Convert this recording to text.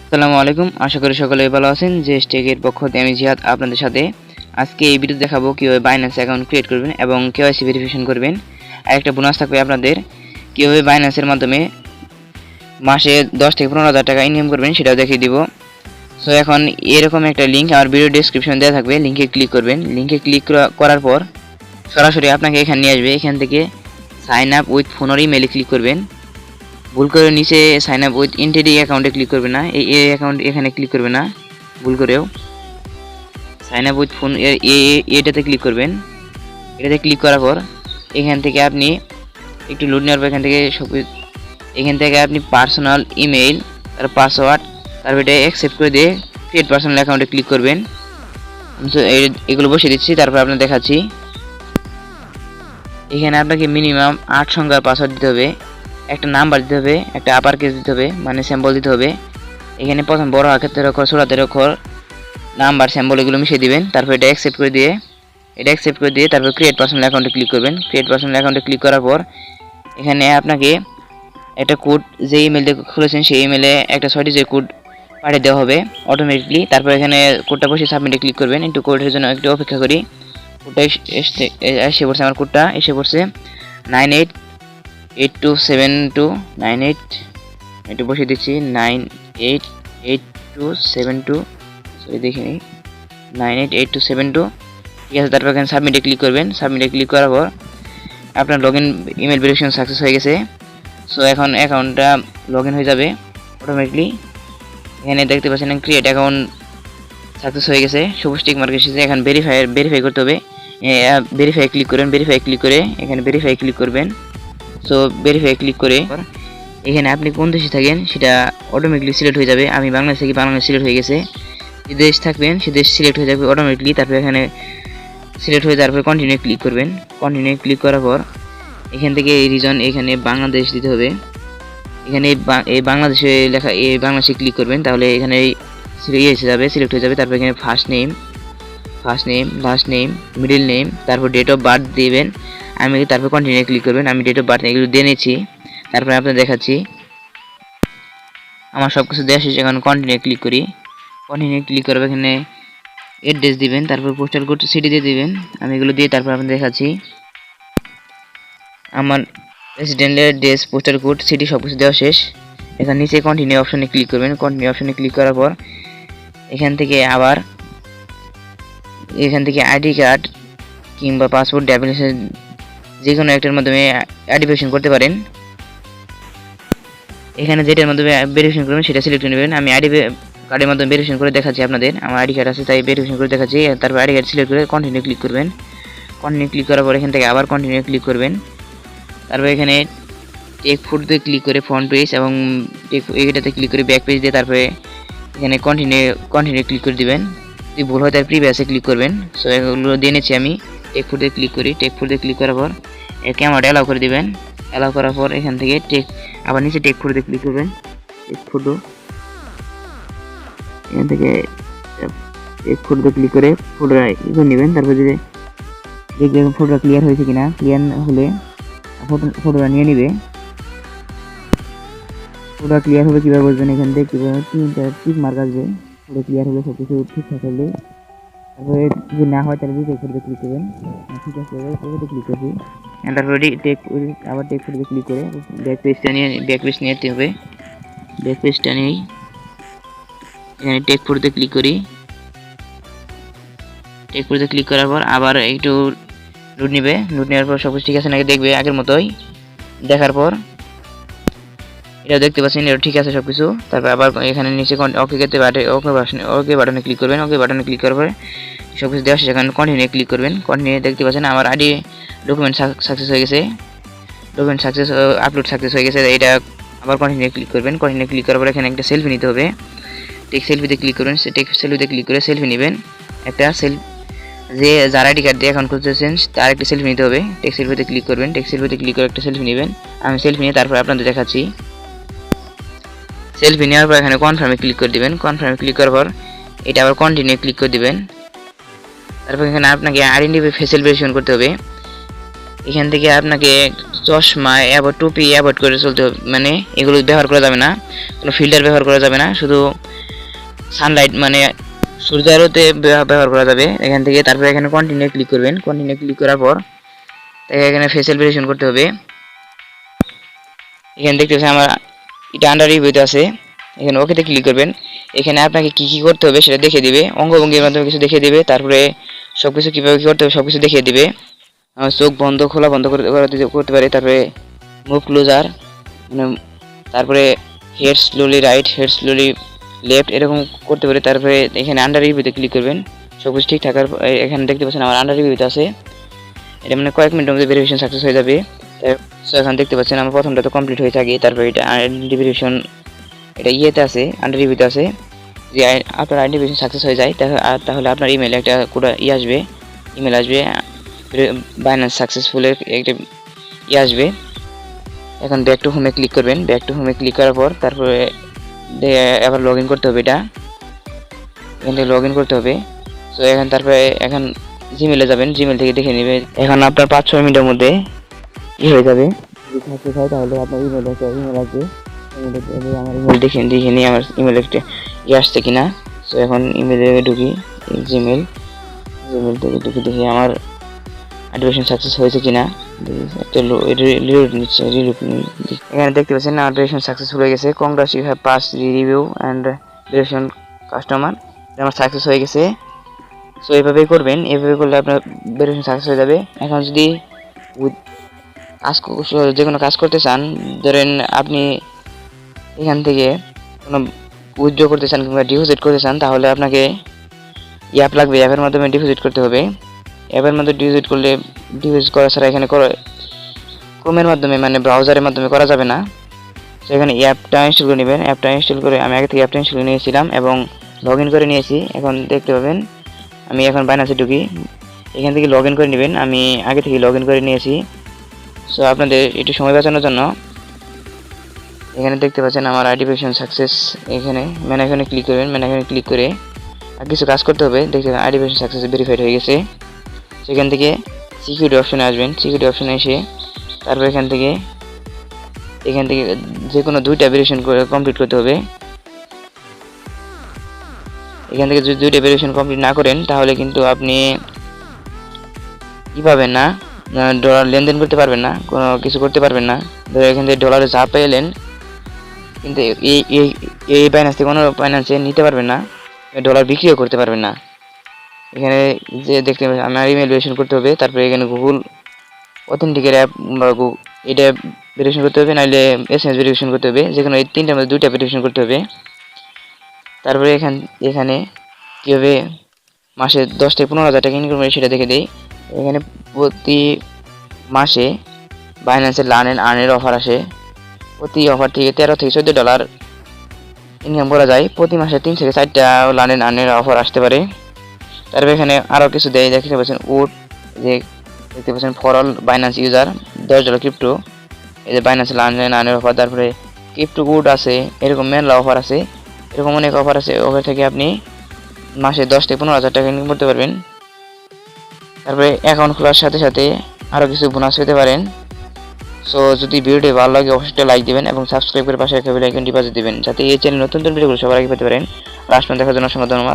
আসসালামু আলাইকুম। আশা করি সকলে ভালো আছেন। জেস টেকের পক্ষ থেকে আমি জিহাদ আপনাদের সাথে আজকে এই ভিডিও দেখাবো কিভাবে বাইন্যান্স অ্যাকাউন্ট ক্রিয়েট করবেন এবং কেওয়াইসি ভেরিফিকেশন করবেন। আর একটা বোনাস থাকবে আপনাদের কিভাবে বাইন্যান্সের মাধ্যমে মাসে 10 থেকে 15,000 টাকা ইনকাম করবেন সেটাও দেখিয়ে দিব। সো এখন এরকম একটা লিঙ্ক আমার ভিডিও ডেসক্রিপশনে দেওয়া থাকবে, লিঙ্কে ক্লিক করবেন। লিঙ্কে ক্লিক করার পর সরাসরি আপনাকে এখানে নিয়ে আসবে। এখান থেকে sign up with phone or ইমেইলে ক্লিক করবেন। ভুল করে নিচে সাইন আপ উইথ ইন্টেডি অ্যাকাউন্টে ক্লিক করবে না, এই অ্যাকাউন্ট এখানে ক্লিক করবে না, ভুল করেও সাইন আপ উইথ ফোন এটাতে ক্লিক করবেন। এটাতে ক্লিক করার পর এখান থেকে আপনি একটু লোড নেওয়ার পর এখান থেকে আপনি পার্সোনাল ইমেইল তার পাসওয়ার্ড তারপর এটা অ্যাকসেপ্ট করে দিয়ে ক্রিয়েট পার্সোনাল অ্যাকাউন্টে ক্লিক করবেন। এগুলো বসিয়ে দিচ্ছি, তারপর আপনার দেখাচ্ছি। এখানে আপনাকে মিনিমাম 8 সংখ্যার পাসওয়ার্ড দিতে হবে, একটা নাম্বার দিতে হবে, একটা আপার কেস দিতে হবে, মানে স্যাম্পল দিতে হবে। এখানে প্রথম বড় হাতের অক্ষর ছোট হাতের অক্ষর নাম্বার স্যাম্পল এগুলো মিশিয়ে দিবেন। তারপর এটা অ্যাকসেপ্ট করে দিয়ে তারপর ক্রিয়েট পার্সোনাল অ্যাকাউন্টে ক্লিক করবেন। ক্রিয়েট পার্সোনাল অ্যাকাউন্টে ক্লিক করার পর এখানে আপনাকে একটা কোড, যে ইমেল দিয়ে খুলেছেন সেই ইমেলে একটা 6 ডিজিটের কোড পাঠিয়ে দেওয়া হবে অটোমেটিকলি। তারপর এখানে কোডটা বসে সাবমিটে ক্লিক করবেন। একটু কোডের জন্য একটু অপেক্ষা করি। কোডটা এসে পড়ছে, আমার কোডটা এসে পড়ছে 98827298, একটু বসিয়ে দিচ্ছি 988272, সরি দেখে নিই 988272, ঠিক আছে। তারপর এখানে সাবমিটে ক্লিক করবেন। সাবমিটে ক্লিক করার পর আপনার log in email verification success হয়ে গেছে। সো এখন অ্যাকাউন্টটা লগ ইন হয়ে যাবে অটোমেটিকলি। এখানে দেখতে পাচ্ছেন ক্রিয়েট অ্যাকাউন্ট সাকসেস হয়ে গেছে, সবুজ টিক মার্ক এসেছে। এখন ভেরিফাই করতে হবে, ভেরিফাই ক্লিক করবেন। ভেরিফাই ক্লিক করে এখানে ভেরিফাই ক্লিক করবেন। সো ভেরিফাই ক্লিক করে এখানে আপনি কোন দেশে থাকেন সেটা অটোমেটিকলি সিলেক্ট হয়ে যাবে। আমি বাংলাদেশ থেকে বাংলাদেশ সিলেক্ট হয়ে গেছে। যে দেশ থাকবেন সে দেশ সিলেক্ট হয়ে যাবে অটোমেটিকলি। তারপর এখানে সিলেক্ট হয়ে তারপর কন্টিনিউ ক্লিক করবেন। কন্টিনিউ ক্লিক করার পর এখান থেকে এই রিজন এখানে বাংলাদেশ দিতে হবে। এখানে এই বাংলাদেশে লেখা এই বাংলাদেশে ক্লিক করবেন, তাহলে এখানে এসে যাবে, সিলেক্ট হয়ে যাবে। তারপর এখানে first name, last name, middle name, তারপর ডেট অফ বার্থ দিবেন। আমি তারপর কন্টিনিউ ক্লিক করবেন। আমি ডেট অফ বার্থ এগুলো দিয়ে নিয়েছি, তারপরে আপনাদের দেখাচ্ছি। আমার সব কিছু দেওয়া শেষ, এখন কন্টিনিউ ক্লিক করি। কন্টিনিউ ক্লিক করবে, এখানে অ্যাড্রেস দিবেন, তারপর পোস্টাল কোড সিটি দিয়ে দিবেন। আমি এগুলো দিয়ে তারপর আপনাদের দেখাচ্ছি। আমার রেসিডেন্টের অ্যাড্রেস, পোস্টাল কোড, সিটি সব কিছু দেওয়া শেষ। এখানে নিচে কন্টিনিউ অপশনে ক্লিক করবেন। কন্টিনিউ অপশনে ক্লিক করার পর এখান থেকে আইডি কার্ড কিংবা পাসপোর্ট অ্যাপ্লিকেশন যে কোনো একটার মাধ্যমে ভেরিফিকেশন করতে পারেন। এখানে যেটার মাধ্যমে ভেরিফিকেশন করবেন সেটা সিলেক্ট করে নেবেন। আমি আইডি কার্ডের মাধ্যমে ভেরিফিকেশন করে দেখাচ্ছি আপনাদের। আমার আইডি কার্ড আছে তাই ভেরিফিকেশন করে দেখাচ্ছি। তারপর আইডি কার্ড সিলেক্ট করে কন্টিনিউ ক্লিক করবেন। কন্টিনিউ ক্লিক করার পর এখান থেকে আবার কন্টিনিউ ক্লিক করবেন। তারপর এখানে টেক ফুটতে ক্লিক করে ফ্রন্ট পেজ এবং এটাতে ক্লিক করে ব্যাক পেজ দিয়ে তারপরে এখানে কন্টিনিউ ক্লিক করে দিবেন। যদি ভুল হয় তার প্রিভিয়াসে ক্লিক করবেন। সো এগুলো দিয়ে নিচ্ছি আমি। টেক ফুটে ক্লিক করি। টেক ফুটে ক্লিক করার পর ক্যামেরাটা অ্যালাউ করে দিবেন। অ্যালাউ করার পর এখান থেকে আবার নিচে টেক ফুটে ক্লিক করবেন। টেক ফটো, এখান থেকে টেক ফুটে ক্লিক করে ফটোটা করে নেবেন। তারপর যদি দেখবেন ফটোটা ক্লিয়ার হয়েছে কিনা, ক্লিয়ার হলে ফটোটা নিয়ে নেবে। ফটোটা ক্লিয়ার হবে কীভাবে বলবেন, এখান থেকে কীভাবে 3টা টিক মার্ক আসবে। ফটো ক্লিয়ার হলে সব কিছু ঠিকঠাক হলে তারপরে যদি না হয় তাহলে টেক ফটোতে ক্লিক করবেন। ঠিক আছে, ফটোতে ক্লিক করছি। তারপরে আবার টেক ফটোতে ক্লিক করে ব্যাক পেজটা নিয়ে যেতে হবে। ব্যাক পেজটা নিয়েই এখানে টেক ফটোতে ক্লিক করি। টেক ফটোতে ক্লিক করার পর আবার একটু লোড নেবে। লোড নেওয়ার পর সব কিছু ঠিক আছে নাকি দেখবে আগের মতোই। দেখার পর এটা দেখতে পাচ্ছেন এটা ঠিক আছে সব কিছু। তারপর আবার এখানে নিচে ওকে বাটনে ক্লিক করবেন। ওকে বাটনে ক্লিক করার পরে সব কিছু দেওয়া সেখানে কন্টিনিউ ক্লিক করবেন। কন্টিনিউ দেখতে পাচ্ছেন আমার আইডি ডকুমেন্ট সাকসেস হয়ে গেছে। আপলোড সাকসেস হয়ে গেছে। এটা আবার কন্টিনিউ ক্লিক করবেন। কন্টিনিউ ক্লিক করার পর এখানে একটা সেলফি নিতে হবে। টেক সেলফিতে ক্লিক করবেন। সেলফিতে ক্লিক করে সেলফি নেবেন। একটা যে যার আইডি কার্ড দিয়ে অ্যাকাউন্ট খুলতেছেন তার একটা সেলফি নিতে হবে। টেক সেলফিতে ক্লিক করবেন। টেক সেলফিতে ক্লিক করে একটা সেলফি নেবেন। আমি সেলফি নিয়ে তারপর আপনাদের দেখাচ্ছি। সেলফি নেওয়ার পর এখানে কনফার্মে ক্লিক করে দিবেন। কনফার্মে ক্লিক করার পর এটা আবার কন্টিনিউ ক্লিক করে দিবেন। তারপর এখানে আপনাকে আইডেন্টিফাই ফেসিয়াল ভেরিফিকেশন করতে হবে। এখান থেকে আপনাকে চশমা টুপি অ্যাভয়েড করে চলতে হবে, মানে এগুলো ব্যবহার করা যাবে না, কোনো ফিল্টার ব্যবহার করা যাবে না, শুধু সানলাইট মানে সূর্যের আলোতে ব্যবহার করা যাবে এখান থেকে। তারপরে এখানে কন্টিনিউ ক্লিক করবেন। কন্টিনিউ ক্লিক করার পর এখানে ফেসিয়াল ভেরিফিকেশন করতে হবে। এখানে দেখতে পাচ্ছেন আমার এটা আন্ডার রিভিউতে আছে, এখানে ওকেতে ক্লিক করবেন। এখানে আপনাকে কি কি করতে হবে সেটা দেখিয়ে দিবে, অঙ্গভঙ্গির মাধ্যমে কিছু দেখিয়ে দিবে, তারপরে সবকিছু কীভাবে কী করতে হবে সবকিছু দেখিয়ে দিবে। চোখ বন্ধ খোলা বন্ধ করতে পারে, তারপরে মুভ ক্লোজার মানে, তারপরে head slowly right, head slowly left এরকম করতে পারে। তারপরে এখানে আন্ডার রিভিউতে ক্লিক করবেন। সবকিছু ঠিক থাকার এখানে দেখতে পাচ্ছেন আমার আন্ডার রিভিউতে আছে, এটা মানে কয়েক মিনিটের মধ্যে ভেরিফিকেশন সাকসেস হয়ে যাবে। সো এখন দেখতে পাচ্ছেন আমার প্রথমটা তো কমপ্লিট হয়ে থাকে, তারপরে এটা আইডেন্টি ভেরিফিকেশন এটা ইয়েতে আছে, আন্ডার রিভিউতে আছে। যদি আপনার আইডেন্টি ভেরিফিকেশন সাকসেস হয়ে যায় তাহলে আপনার ইমেলে একটা কোড আসবে, ইমেল আসবে, বাইন্যান্স সাকসেসফুলের একটা আসবে। এখন ব্যাক টু হোমে ক্লিক করবেন। ব্যাক টু হোমে ক্লিক করার পর তারপরে আবার লগ ইন করতে হবে, এটা এখান থেকে লগ ইন করতে হবে। সো তারপরে এখন জিমেলে যাবেন, জিমেল থেকে দেখে নেবে। এখন আপনার 5-6 মিনিটের মধ্যে হয়ে যাবে। যদি সাকসেস হয় তাহলে আপনার ইমেল আসবে, আমার ইমেল দেখে নিয়ে আমার ইমেল একটা আসছে কিনা। সো এখন ইমেলে ঢুকি, জিমেল থেকে ঢুকে দেখি আমার অ্যাডমিশন সাকসেস হয়েছে কিনা। এখানে দেখতে পাচ্ছেন অ্যাডমিশন সাকসেসফুল হয়ে গেছে। Congrats, you have pass review and verification customer, আমার সাকসেস হয়ে গেছে। সো এইভাবেই করবেন, এইভাবে করলে আপনার ভেরিফিকেশন সাকসেস হয়ে যাবে। এখন যদি যে কোনো কাজ করতে চান, ধরেন আপনি এখান থেকে কোনো উইথড্র করতে চান কিংবা ডিপোজিট করতে চান, তাহলে আপনাকে অ্যাপ লাগবে, অ্যাপের মাধ্যমে ডিপোজিট করতে হবে। অ্যাপের মাধ্যমে ডিপোজিট করা ছাড়া এখানে ক্রোমের মাধ্যমে মানে ব্রাউজারের মাধ্যমে করা যাবে না। তো এখানে অ্যাপটা ইনস্টল করে নেবেন। অ্যাপটা ইনস্টল করে আমি আগে থেকে অ্যাপটা ইনস্টল করে নিয়েছিলাম এবং লগ ইন করে নিয়েছি। এখন দেখতে পাবেন আমি এখন বাইন্যান্সে ঢুকি, এখান থেকে লগ ইন করে নেবেন। আমি আগে থেকে লগ ইন করে নিয়েছি। সো আপনাদের একটু সময় বাঁচানোর জন্য এখানে দেখতে পাচ্ছেন আমার আইডি ভেরিফিকেশন সাকসেস। এখানে এখানে ক্লিক করবেন। এখানে ক্লিক করে আর কিছু কাজ করতে হবে। দেখতে পাবেন আইডি ভেরিফিকেশন সাকসেস ভেরিফাইড হয়ে গেছে। সেখান থেকে সিকিউরিটি অপশনে আসবেন। সিকিউরিটি অপশনে এসে তারপর এখান থেকে যে কোনো 2টা ভেরিফিকেশন কমপ্লিট করতে হবে। এখান থেকে যদি 2টা ভেরিফিকেশন কমপ্লিট না করেন তাহলে কিন্তু আপনি কি পাবেন না, ডলার লেনদেন করতে পারবেন না, কোনো কিছু করতে পারবেন না। ধরো এখান থেকে ডলারে যা পেলেন কিন্তু এই বাইন্যান্স থেকে কোনো বাইন্যান্সে নিতে পারবেন না, ডলার বিক্রিও করতে পারবেন না। এখানে যে দেখতে পাবেন আমার ইমেল ভেরিফিকেশন করতে হবে। তারপরে এখানে গুগল অথেন্টিকের অ্যাপ বা এটা ভেরিফিকেশন করতে হবে, নাহলে এসএমএস ভেরিফিকেশন করতে হবে। যে কোনো এই 3টার মধ্যে 2টা ভেরিফিকেশন করতে হবে। তারপরে এখানে কীভাবে মাসে 10 থেকে 15,000 টাকা ইনকাম করে সেটা দেখে দেই। এখানে প্রতি মাসে বাইন্যান্সের লার্ন অ্যান্ড আর্নের অফার আসে। প্রতি অফার থেকে $13 থেকে $14 ইনকাম করা যায়। প্রতি মাসে 3 থেকে 4টা লার্ন অ্যান্ড আর্নের অফার আসতে পারে। তারপরে এখানে আরও কিছু দেয়, দেখতে পাচ্ছেন যে দেখতে পাচ্ছেন for all Binance user $10 crypto, এই যে বাইন্যান্স লার্ন অ্যান্ড আর্নের অফার। তারপরে ক্রিপ্টো গুড আছে, এরকম মেনলা অফার আছে, এরকম অনেক অফার আছে। অফার থেকে আপনি মাসে 10 থেকে 15,000 টাকা ইনকাম করতে পারবেন। তারপরে অ্যাকাউন্ট খোলার সাথে সাথে আরও কিছু বোনাস পেতে পারেন। সো যদি ভিডিওটি ভালো লাগে অবশ্যই লাইক দিবেন এবং সাবস্ক্রাইব করে পাশে বেল আইকনটি বাজিয়ে দিবেন, যাতে এই চ্যানেল নতুন ভিডিওগুলো সবার আগে পেতে পারেন। লাস্ট পর্যন্ত দেখার জন্য অসংখ্য ধন্যবাদ।